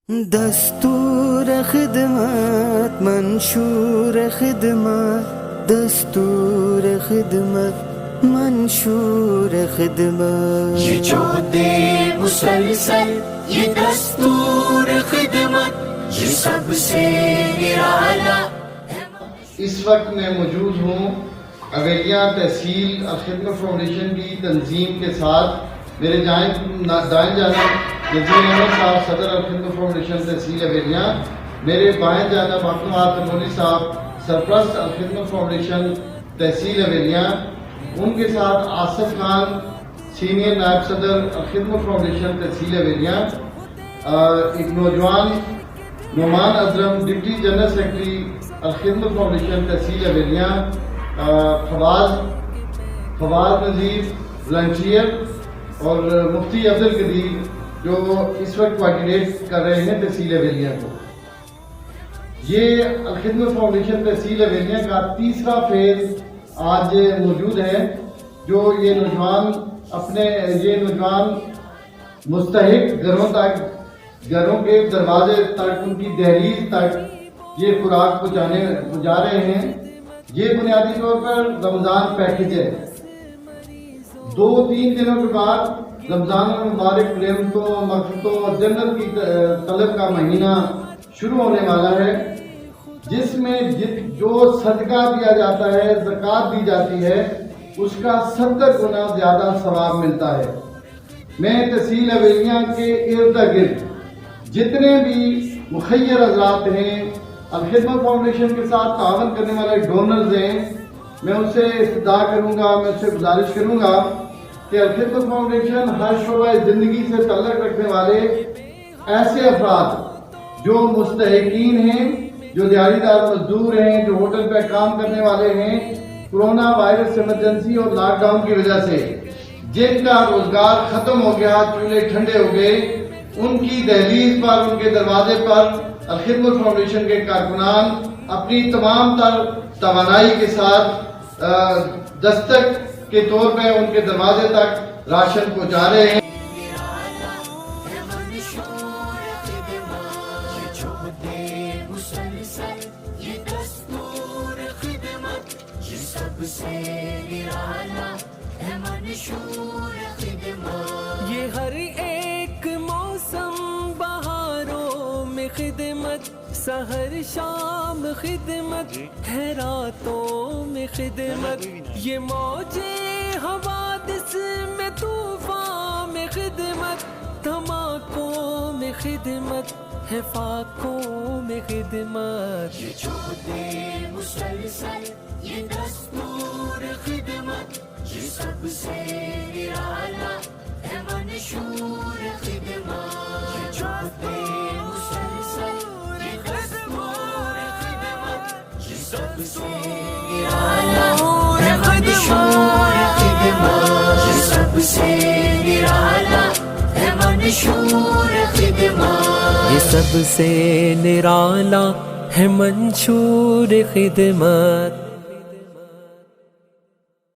دستور خدمت منشور خدمت دستور خدمت منشور خدمت یہ جو دے مسلسل یہ دستور خدمت یہ سب سے نرالا. اس وقت میں موجود ہوں اویلیہ تحصیل الخدمت فاؤنڈیشن کی تنظیم کے ساتھ. میرے دائیں جانب نذیر احمد صاحب صدر الخدمت فاؤنڈیشن تحصیل اویلیہ، میرے بائیں جانب عبدالوہاب تنوری صاحب سرپرست الخدمت فاؤنڈیشن تحصیل اویلیہ، ان کے ساتھ آصف خان سینئر نائب صدر الخدمت فاؤنڈیشن تحصیل اویلیہ، ایک نوجوان نعمان اظہرم deputy general secretary Alkhidmat foundation تحصیل اویلیہ، فواز نذیر والنٹیئر، اور مفتی افضل قدیر جو اس وقت کوآرڈینیٹ کر رہے ہیں تحصیل اویلیہ کو. یہ الخدمت فاؤنڈیشن تحصیل اویلیہ کا تیسرا فیز آج موجود ہے، جو یہ نوجوان مستحق گھروں کے دروازے تک، ان کی دہلیز تک یہ خوراک پہنچا رہے ہیں. یہ بنیادی طور پر رمضان پیکج ہے. 2-3 دنوں کے بعد رمضان المبارک نعمتوں، مغفرتوں اور جنت کی طلب کا مہینہ شروع ہونے والا ہے، جس میں جو صدقہ دیا جاتا ہے، زکوٰۃ دی جاتی ہے، اس کا 70 گنا زیادہ ثواب ملتا ہے. میں تحصیل اویلیہ کے ارد گرد جتنے بھی مخیر حضرات ہیں، الخدمت فاؤنڈیشن کے ساتھ تعاون کرنے والے ڈونرز ہیں، میں ان سے استدعا کروں گا، میں ان سے گزارش کروں گا کہ الخدمت فاؤنڈیشن ہر شعبہ زندگی سے تعلق رکھنے والے ایسے افراد جو مستحقین ہیں، جو دیہڑی دار مزدور ہیں، جو ہوٹل پہ کام کرنے والے ہیں، کورونا وائرس ایمرجنسی اور لاک ڈاؤن کی وجہ سے جن کا روزگار ختم ہو گیا، چولہے ٹھنڈے ہو گئے، ان کی دہلیز پر، ان کے دروازے پر الخدمت فاؤنڈیشن کے کارکنان اپنی تمام تر توانائی کے ساتھ دستک کے طور پہ ان کے دروازے تک راشن پہنچا رہے ہیں. یہ ہر ایک موسم بہاروں میں خدمت، سحر شام خدمت ہے، راتوں میں خدمت، یہ موجیں حوادث میں، طوفان میں خدمت، دھماکوں میں خدمت ہے، فاقوں میں خدمت. یہ جو دے مسلسل یہ دستور خدمت یہ سب سے نرالا ہے، منشور خدمت. یہ جو دے مسلسل یہ دستور خدمت یہ سب سے نرالا ہے، منشور خدمت. یہ سب سے نرالا ہے، منشور خدمت. یہ سب سے نرالا ہے منشور خدمت.